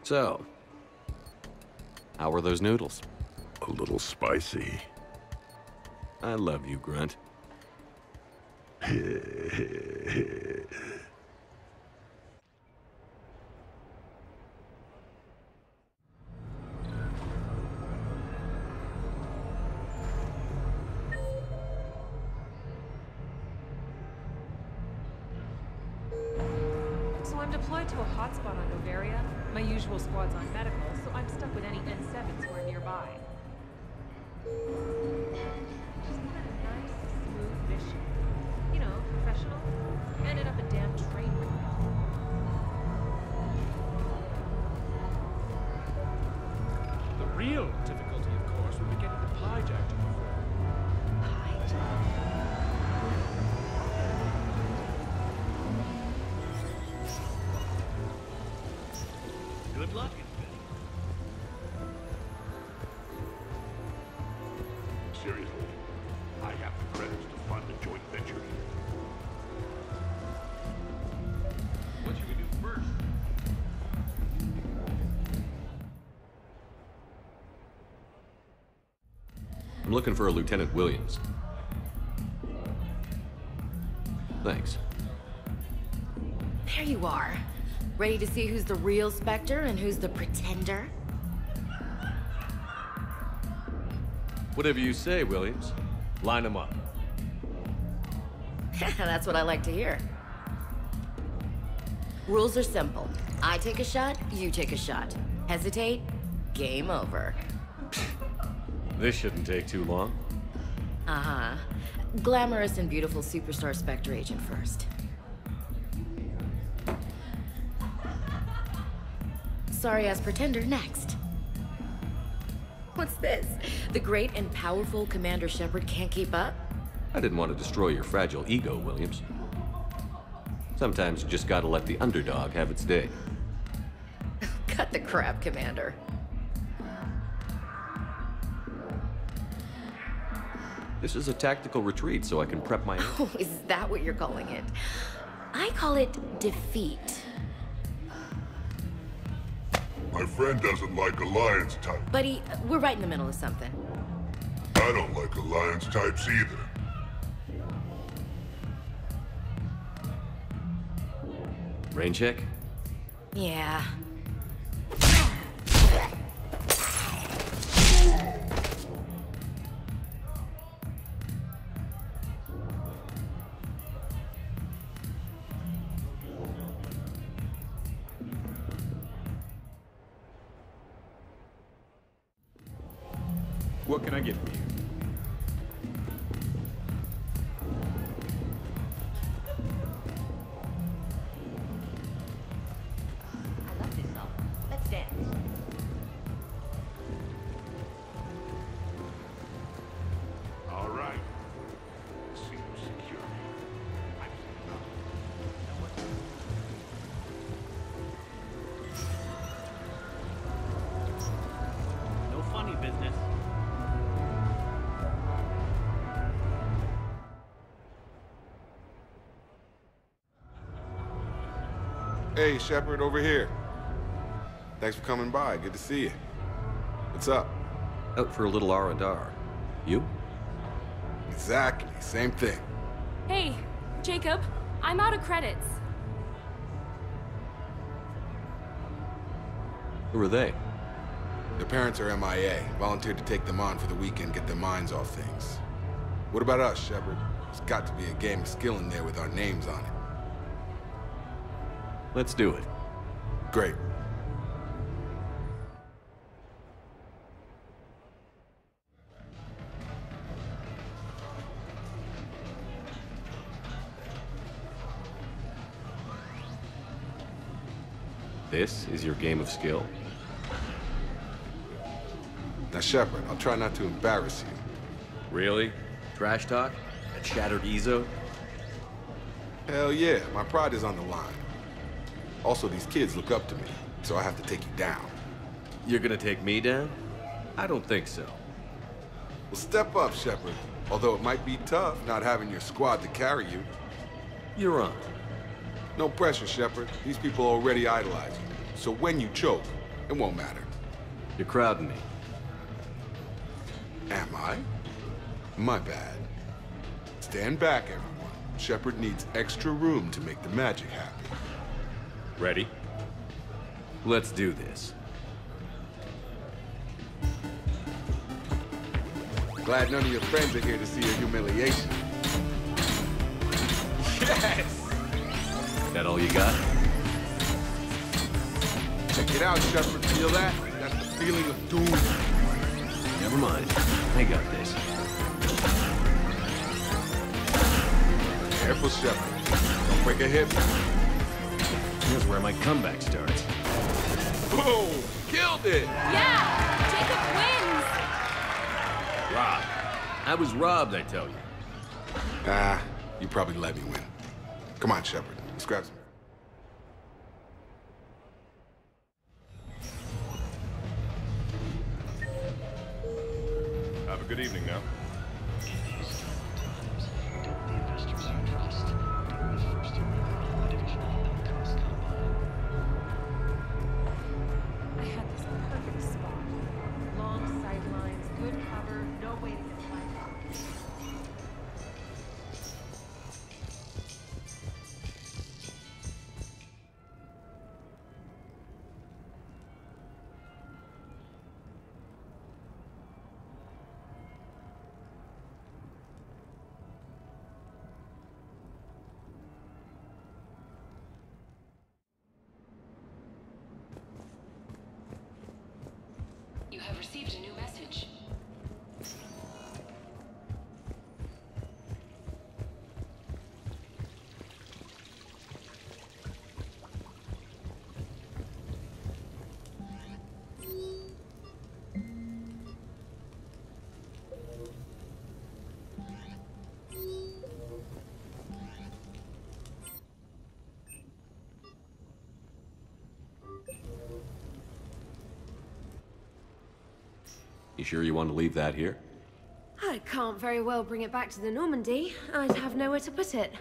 So, how were those noodles? A little spicy. I love you, Grunt. So I'm deployed to a hotspot on Novaria. My usual squad's on medical, so I'm stuck with any N7s who are nearby. Just had a nice, smooth mission. You know, professional. Ended up a damn train wreck. The real difficulty, of course, would be getting the hijack to good luck, Seriously, I have the credits to fund a joint venture. What should we do first? I'm looking for a Lieutenant Williams. Thanks. There you are. Ready to see who's the real Spectre and who's the pretender? Whatever you say, Williams. Line them up. That's what I like to hear. Rules are simple. I take a shot, you take a shot. Hesitate, game over. This shouldn't take too long. Uh-huh. Glamorous and beautiful superstar Spectre agent first. Sorry-ass pretender next. What's this? The great and powerful Commander Shepard can't keep up? I didn't want to destroy your fragile ego, Williams. Sometimes you just gotta let the underdog have its day. Cut the crap, Commander. This is a tactical retreat, so I can prep my own. Oh, is that what you're calling it? I call it defeat. My friend doesn't like alliance type. Buddy, we're right in the middle of something. I don't like alliance types either. Rain check? Yeah. What can I get for you? I love this song. Let's dance. All right. Seems secure. No funny business. Hey, Shepard, over here. Thanks for coming by. Good to see you. What's up? Out for a little R&R. You? Exactly. Same thing. Hey, Jacob, I'm out of credits. Who are they? Their parents are MIA. Volunteered to take them on for the weekend, get their minds off things. What about us, Shepard? There's got to be a game of skill in there with our names on it. Let's do it. Great. This is your game of skill? Now, Shepard, I'll try not to embarrass you. Really? Trash talk? At Shattered Ezo? Hell yeah, my pride is on the line. Also, these kids look up to me, so I have to take you down. You're gonna take me down? I don't think so. Well, step up, Shepard. Although it might be tough not having your squad to carry you. You're on. No pressure, Shepard. These people already idolize you. So when you choke, it won't matter. You're crowding me. Am I? My bad. Stand back, everyone. Shepard needs extra room to make the magic happen. Ready? Let's do this. Glad none of your friends are here to see your humiliation. Yes! That all you got? Check it out, Shepard. Feel that? That's the feeling of doom. Never mind. I got this. Careful, Shepard. Don't break a hip. Here's where my comeback starts. Boom! Killed it! Yeah! Jacob wins! Robbed. I was robbed, I tell you. Ah, you probably let me win. Come on, Shepard. Let's grab some. Have a good evening now. I had this perfect spot. Long sidelines, good cover, no way to get flanked out. You have received a new message. You sure you want to leave that here? I can't very well bring it back to the Normandy. I'd have nowhere to put it.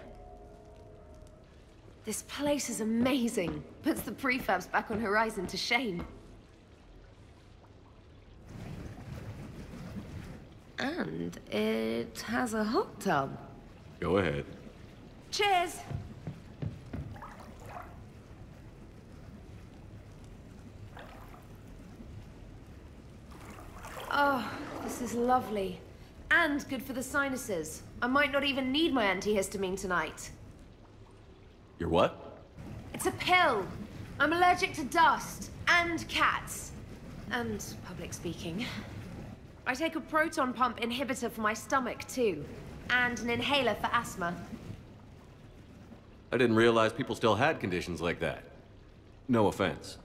This place is amazing. Puts the prefabs back on Horizon to shame. And it has a hot tub. Go ahead. Cheers! Oh, this is lovely. And good for the sinuses. I might not even need my antihistamine tonight. Your what? It's a pill. I'm allergic to dust, and cats, and public speaking. I take a proton pump inhibitor for my stomach, too, and an inhaler for asthma. I didn't realize people still had conditions like that. No offense.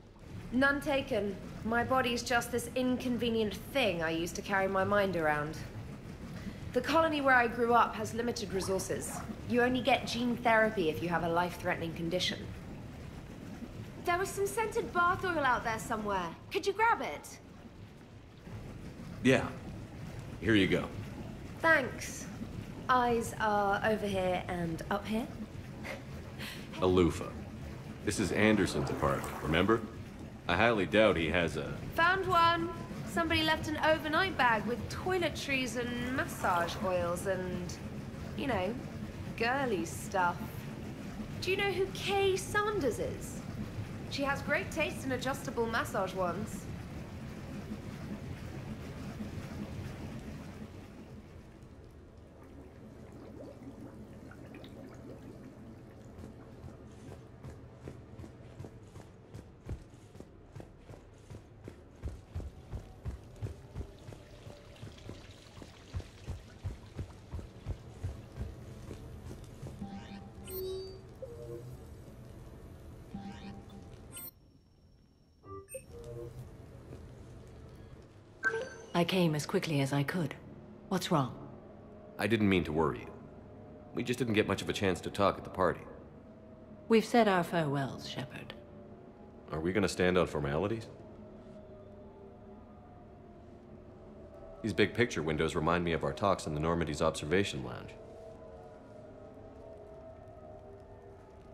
None taken. My body's just this inconvenient thing I use to carry my mind around. The colony where I grew up has limited resources. You only get gene therapy if you have a life-threatening condition. There was some scented bath oil out there somewhere. Could you grab it? Yeah. Here you go. Thanks. Eyes are over here and up here. A loofah. This is Anderson's apartment, remember? I highly doubt he has a... Found one. Somebody left an overnight bag with toiletries and massage oils and, you know, girly stuff. Do you know who Kay Sanders is? She has great taste in adjustable massage ones. I came as quickly as I could. What's wrong? I didn't mean to worry you. We just didn't get much of a chance to talk at the party. We've said our farewells, Shepard. Are we gonna stand on formalities? These big picture windows remind me of our talks in the Normandy's observation lounge.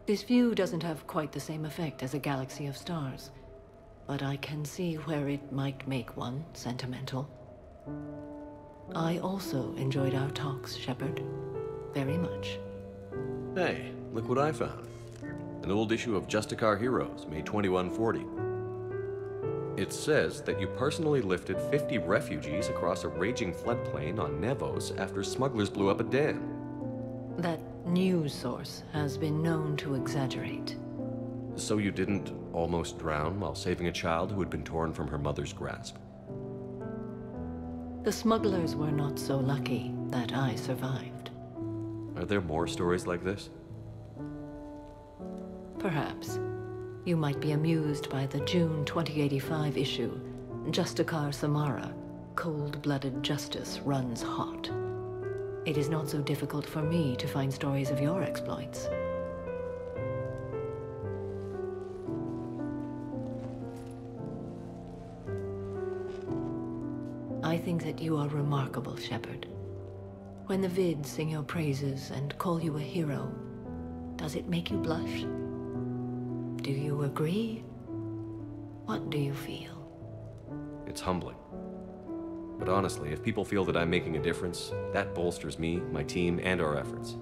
This view doesn't have quite the same effect as a galaxy of stars, but I can see where it might make one sentimental. I also enjoyed our talks, Shepard. Very much. Hey, look what I found. An old issue of Justicar Heroes, May 2140. It says that you personally lifted 50 refugees across a raging floodplain on Nevos after smugglers blew up a dam. That news source has been known to exaggerate. So you didn't almost drown while saving a child who had been torn from her mother's grasp? The smugglers were not so lucky that I survived. Are there more stories like this? Perhaps. You might be amused by the June 2085 issue, Justicar Samara, Cold-Blooded Justice Runs Hot. It is not so difficult for me to find stories of your exploits. I think that you are remarkable, Shepard. When the vids sing your praises and call you a hero, does it make you blush? Do you agree? What do you feel? It's humbling. But honestly, if people feel that I'm making a difference, that bolsters me, my team, and our efforts.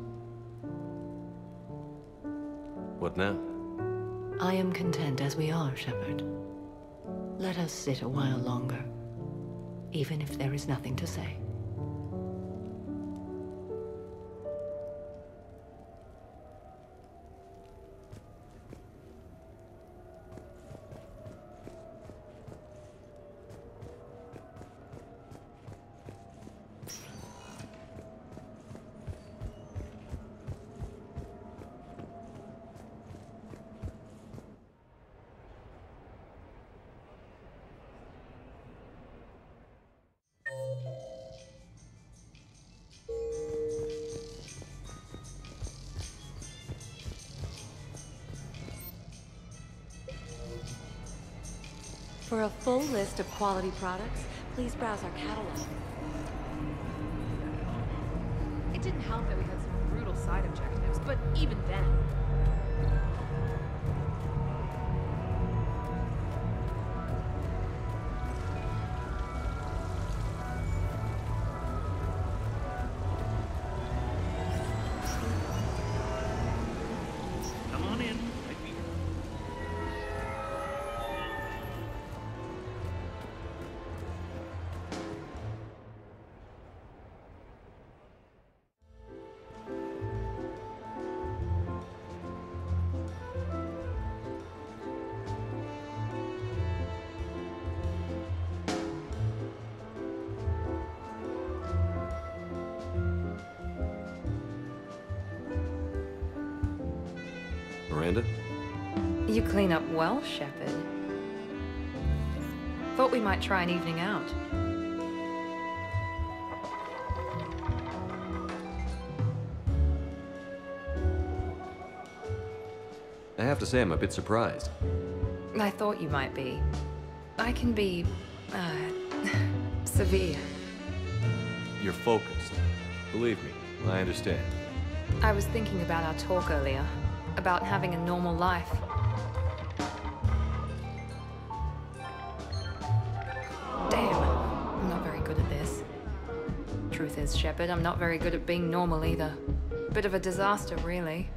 What now? I am content as we are, Shepard. Let us sit a while longer, even if there is nothing to say. For a full list of quality products, Please browse our catalog. It didn't help that we had some brutal side objectives, but even then... Come on in. Miranda? You clean up well, Shepard. Thought we might try an evening out. I have to say I'm a bit surprised. I thought you might be. I can be, severe. You're focused. Believe me, I understand. I was thinking about our talk earlier, about having a normal life. Damn, I'm not very good at this. Truth is, Shepard, I'm not very good at being normal either. Bit of a disaster, really.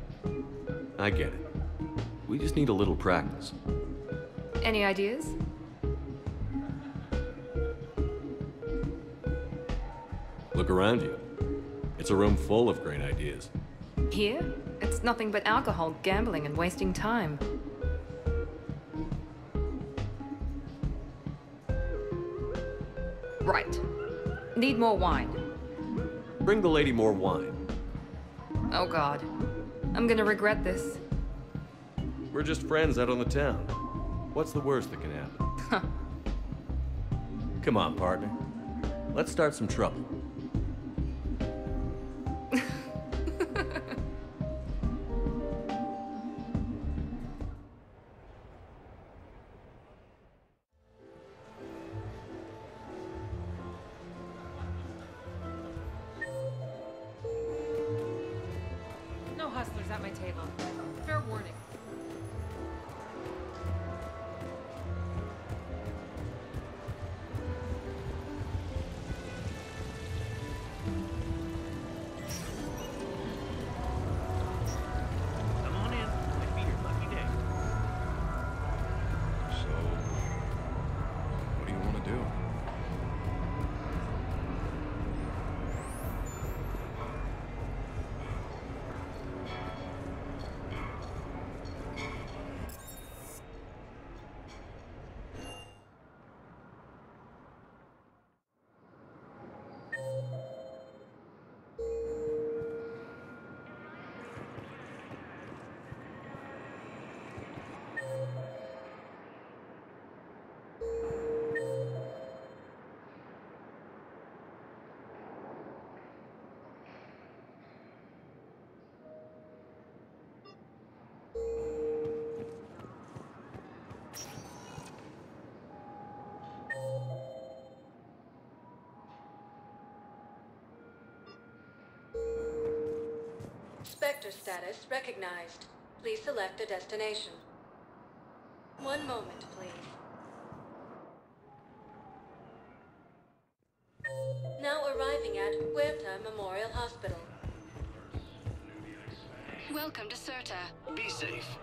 I get it. We just need a little practice. Any ideas? Look around you. It's a room full of great ideas. Here? It's nothing but alcohol, gambling, and wasting time. Right. Need more wine. Bring the lady more wine. Oh God. I'm gonna regret this. We're just friends out on the town. What's the worst that can happen? Come on, partner. Let's start some trouble. No hustlers at my table. Fair warning. Come on in. Might be your lucky day. So, what do you want to do? Spectre status recognized. Please select a destination. One moment, please. Now arriving at Huerta Memorial Hospital. Welcome to Cirta. Be safe.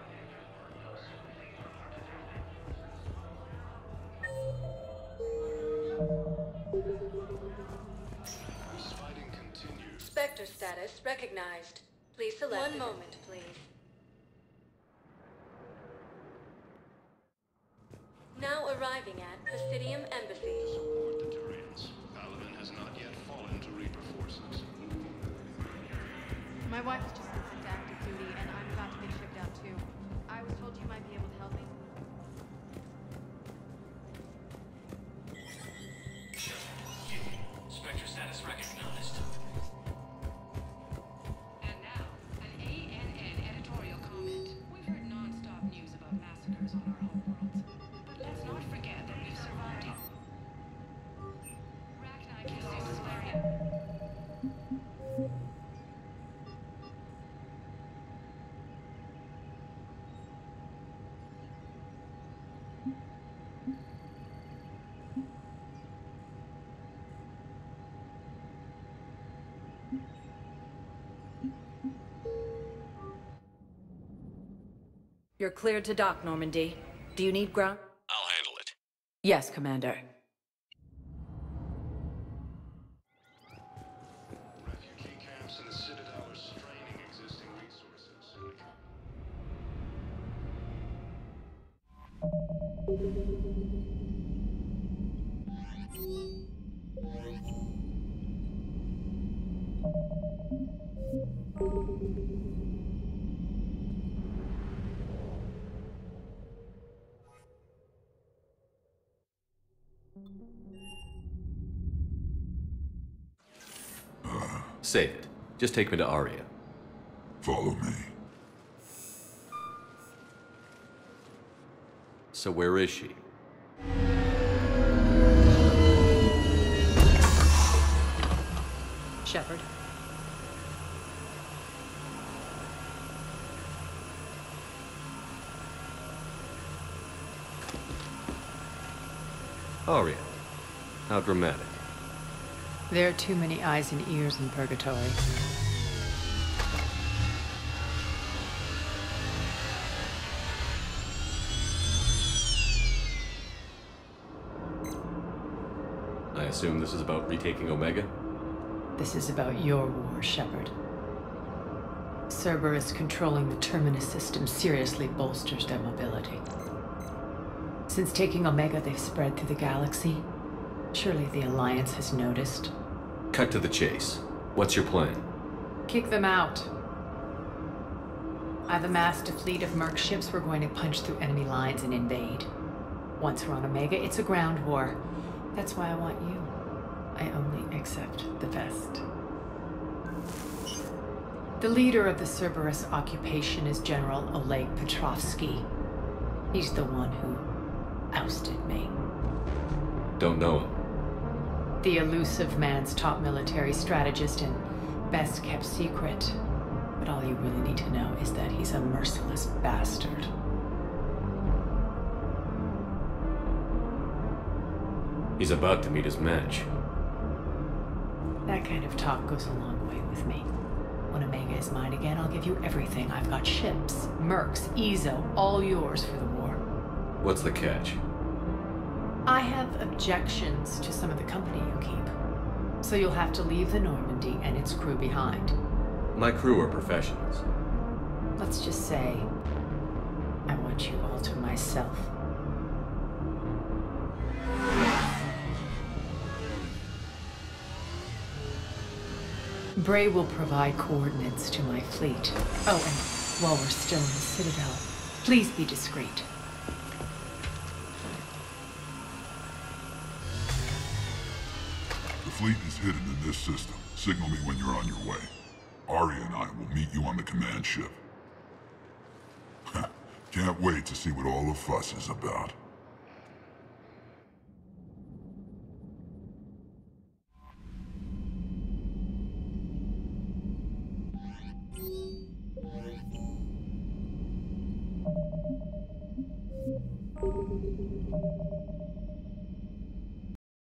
Spectre status recognized. Please select. One moment, please. Now arriving at Presidium Embassy. Support the terrains. Paladin has not yet fallen to Reaper forces. My wife has just been sent to active duty, and I'm about to get shipped out too. I was told you might be able to help me. Spectre status recognized. And now, an ANN editorial comment. We've heard non-stop news about massacres on our home world. But let's not forget that we've survived You're cleared to dock, Normandy. Do you need ground? I'll handle it. Yes, Commander. Refugee camps in the Citadel are straining existing resources. Save it. Just take me to Aria. Follow me. So where is she? Shepard. Aria. How dramatic. There are too many eyes and ears in Purgatory. I assume this is about retaking Omega? This is about your war, Shepard. Cerberus controlling the Terminus system seriously bolsters their mobility. Since taking Omega, they've spread through the galaxy. Surely the Alliance has noticed. Cut to the chase. What's your plan? Kick them out. I've amassed a fleet of merc ships. We're going to punch through enemy lines and invade. Once we're on Omega, it's a ground war. That's why I want you. I only accept the best. The leader of the Cerberus occupation is General Oleg Petrovsky. He's the one who ousted me. Don't know him. The elusive man's top military strategist and best kept secret. But all you really need to know is that he's a merciless bastard. He's about to meet his match. That kind of talk goes a long way with me. When Omega is mine again, I'll give you everything. I've got ships, mercs, Ezo, all yours for the war. What's the catch? I have objections to some of the company you keep. So you'll have to leave the Normandy and its crew behind. My crew are professionals. Let's just say, I want you all to myself. Bray will provide coordinates to my fleet. Oh, and while we're still in the Citadel, please be discreet. The fleet is hidden in this system. Signal me when you're on your way. Arya and I will meet you on the command ship. Can't wait to see what all the fuss is about.